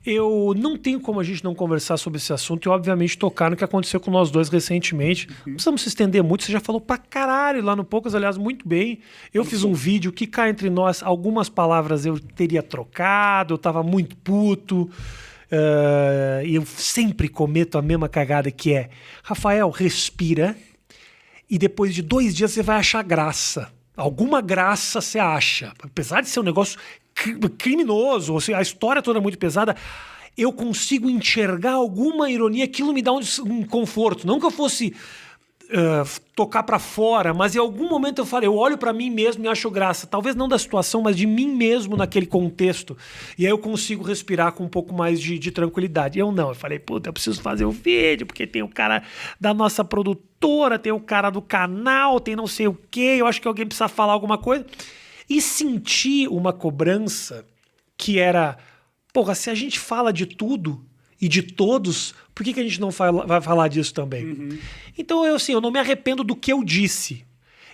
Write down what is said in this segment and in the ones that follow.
eu não tenho como a gente não conversar sobre esse assunto e, obviamente, tocar no que aconteceu com nós dois recentemente. Não precisamos se estender muito, você já falou pra caralho lá no Poucas, aliás, muito bem. Eu fiz um vídeo que cá entre nós, algumas palavras eu teria trocado, eu tava muito puto. E eu sempre cometo a mesma cagada que é: Rafael, respira e depois de 2 dias você vai achar graça. Alguma graça você acha. Apesar de ser um negócio criminoso, ou seja, a história toda é muito pesada, eu consigo enxergar alguma ironia, aquilo me dá um conforto. Não que eu fosse tocar pra fora, mas em algum momento eu olho pra mim mesmo e acho graça. Talvez não da situação, mas de mim mesmo naquele contexto. E aí eu consigo respirar com um pouco mais de tranquilidade. Eu falei, puta, eu preciso fazer o vídeo, porque tem o cara da nossa produtora, tem o cara do canal, tem não sei o quê, eu acho que alguém precisa falar alguma coisa. E senti uma cobrança que era, porra, se a gente fala de tudo e de todos, por que a gente não vai falar disso também? Uhum. Então, eu não me arrependo do que eu disse.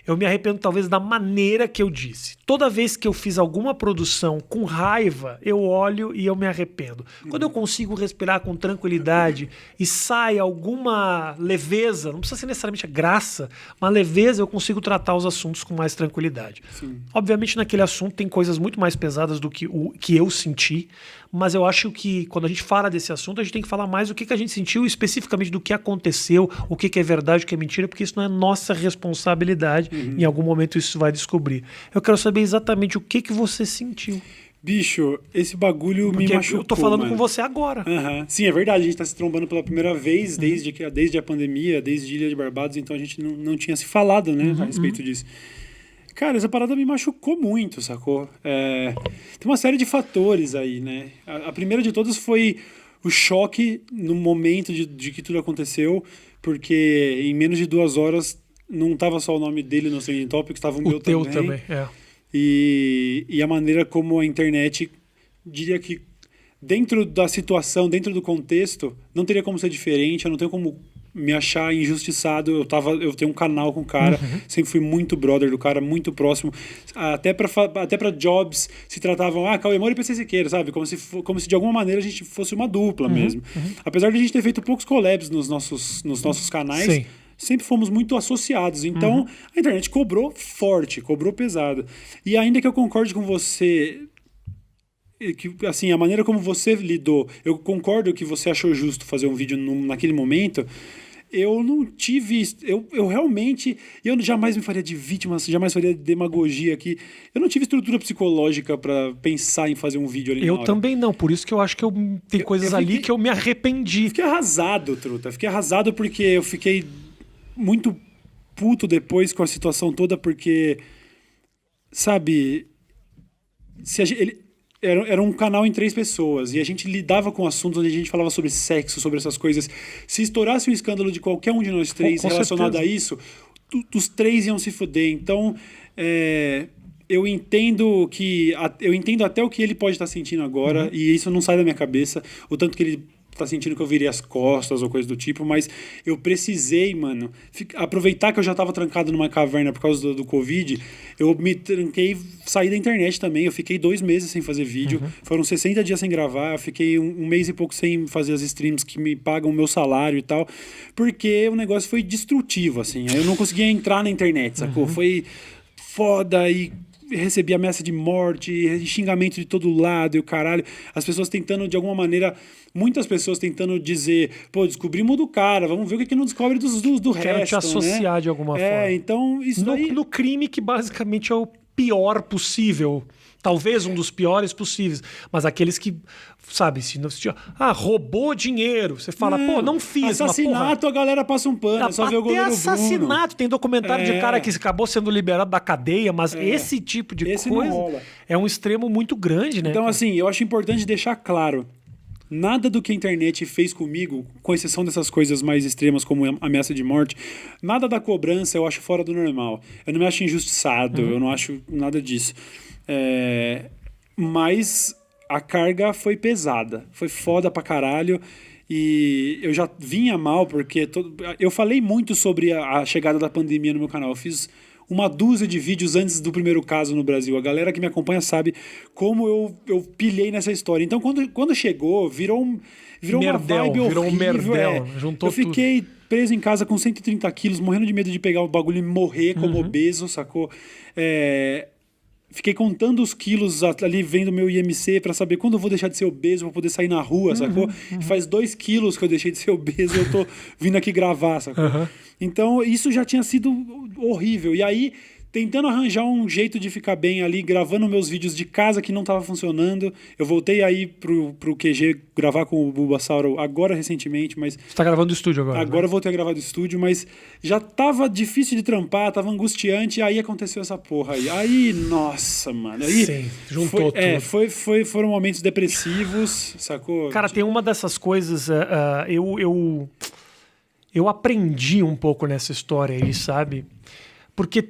Eu me arrependo, talvez, da maneira que eu disse. Toda vez que eu fiz alguma produção com raiva, eu olho e eu me arrependo. Quando eu consigo respirar com tranquilidade e sai alguma leveza, não precisa ser necessariamente a graça, mas leveza, eu consigo tratar os assuntos com mais tranquilidade. Sim. Obviamente, naquele assunto tem coisas muito mais pesadas do que o que eu senti, mas eu acho que quando a gente fala desse assunto, a gente tem que falar mais do que a gente sentiu, especificamente do que aconteceu, o que é verdade, o que é mentira, porque isso não é nossa responsabilidade. Uhum. Em algum momento isso vai descobrir. Eu quero saber exatamente o que você sentiu. Bicho, esse bagulho porque me machucou, eu tô falando com você agora. Uhum. Sim, é verdade, a gente tá se trombando pela primeira vez desde a pandemia, desde Ilha de Barbados, então a gente não tinha se falado, né, a respeito disso. Cara, essa parada me machucou muito, sacou? Tem uma série de fatores aí, né? A primeira de todas foi o choque no momento de que tudo aconteceu, porque em menos de 2 horas não tava só o nome dele no Trending Topics, tava o meu também. O teu também, E a maneira como a internet, diria que dentro da situação, dentro do contexto, não teria como ser diferente, eu não tenho como me achar injustiçado. Eu tenho um canal com o cara, sempre fui muito brother do cara, muito próximo. Até pra jobs se tratavam, Cauê Moura e PC Siqueira, sabe? Como se de alguma maneira a gente fosse uma dupla mesmo. Apesar de a gente ter feito poucos collabs nos nossos canais, sim, sempre fomos muito associados. Então, a internet cobrou forte, cobrou pesado. E ainda que eu concorde com você, que, assim, a maneira como você lidou, eu concordo que você achou justo fazer um vídeo naquele momento. Eu não tive... Eu realmente... Eu jamais me faria de vítima, jamais faria de demagogia aqui. Eu não tive estrutura psicológica pra pensar em fazer um vídeo ali na hora. Eu também não, por isso que eu acho que tem coisas ali que eu me arrependi. Fiquei arrasado, truta. Fiquei arrasado porque eu fiquei muito puto depois com a situação toda, porque... Sabe... Era um canal em 3 pessoas e a gente lidava com assuntos onde a gente falava sobre sexo, sobre essas coisas. Se estourasse um escândalo de qualquer um de nós 3 relacionado a isso, os 3 iam se fuder. Então, eu entendo até o que ele pode estar sentindo agora, e isso não sai da minha cabeça, o tanto que ele tá sentindo que eu virei as costas ou coisa do tipo, mas eu precisei, mano, aproveitar que eu já tava trancado numa caverna por causa do Covid, eu me tranquei, saí da internet também, eu fiquei 2 meses sem fazer vídeo, foram 60 dias sem gravar, eu fiquei um mês e pouco sem fazer as streams que me pagam o meu salário e tal, porque o negócio foi destrutivo, assim, eu não conseguia entrar na internet, sacou? Foi foda e recebi ameaça de morte, xingamento de todo lado e o caralho, as pessoas tentando de alguma maneira, muitas pessoas tentando dizer, pô, descobrimos do cara, vamos ver o que não descobre do resto, quero te associar, né? De alguma forma. Então isso no crime que basicamente é o pior possível, talvez um dos piores possíveis, mas aqueles que, sabe, roubou dinheiro, você fala, pô, não fiz. Assassinato, a galera passa um pano, só vê o goleiro assassinato, Bruno. tem documentário de cara que acabou sendo liberado da cadeia, mas esse tipo de coisa é um extremo muito grande, né? Então, assim, eu acho importante deixar claro, nada do que a internet fez comigo, com exceção dessas coisas mais extremas como ameaça de morte, nada da cobrança eu acho fora do normal. Eu não me acho injustiçado, eu não acho nada disso. Mas a carga foi pesada, foi foda pra caralho, e eu já vinha mal porque eu falei muito sobre a chegada da pandemia no meu canal. Eu fiz uma dúzia de vídeos antes do primeiro caso no Brasil. A galera que me acompanha sabe como eu pilhei nessa história. Então, quando chegou, virou uma vibe virou horrível. um merdel, juntou eu fiquei preso em casa com 130 quilos, morrendo de medo de pegar o bagulho e morrer como obeso, sacou? Fiquei contando os quilos ali, vendo meu IMC pra saber quando eu vou deixar de ser obeso pra poder sair na rua, sacou? E faz 2 quilos que eu deixei de ser obeso e eu tô vindo aqui gravar, sacou? Então, isso já tinha sido horrível. E aí, tentando arranjar um jeito de ficar bem ali, gravando meus vídeos de casa que não tava funcionando. Eu voltei aí pro QG gravar com o Bulbasauro agora recentemente, mas... Você tá gravando do estúdio agora, Agora né? eu voltei a gravar do estúdio, mas já tava difícil de trampar, tava angustiante, e aí aconteceu essa porra aí. Aí, nossa, mano. Aí Sim, juntou tudo. Foram momentos depressivos, sacou? Cara, tem uma dessas coisas... eu aprendi um pouco nessa história aí, sabe? Porque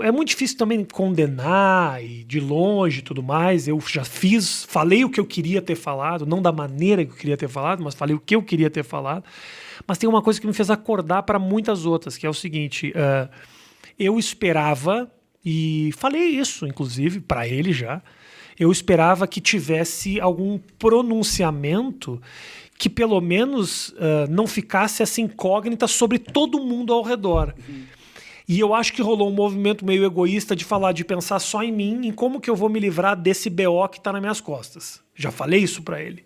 é muito difícil também condenar e de longe e tudo mais. Eu já falei o que eu queria ter falado, não da maneira que eu queria ter falado, mas falei o que eu queria ter falado. Mas tem uma coisa que me fez acordar para muitas outras, que é o seguinte: eu esperava, e falei isso, inclusive, para ele já, eu esperava que tivesse algum pronunciamento que pelo menos não ficasse essa incógnita sobre todo mundo ao redor. E eu acho que rolou um movimento meio egoísta de pensar só em mim, em como que eu vou me livrar desse BO que tá nas minhas costas. Já falei isso pra ele.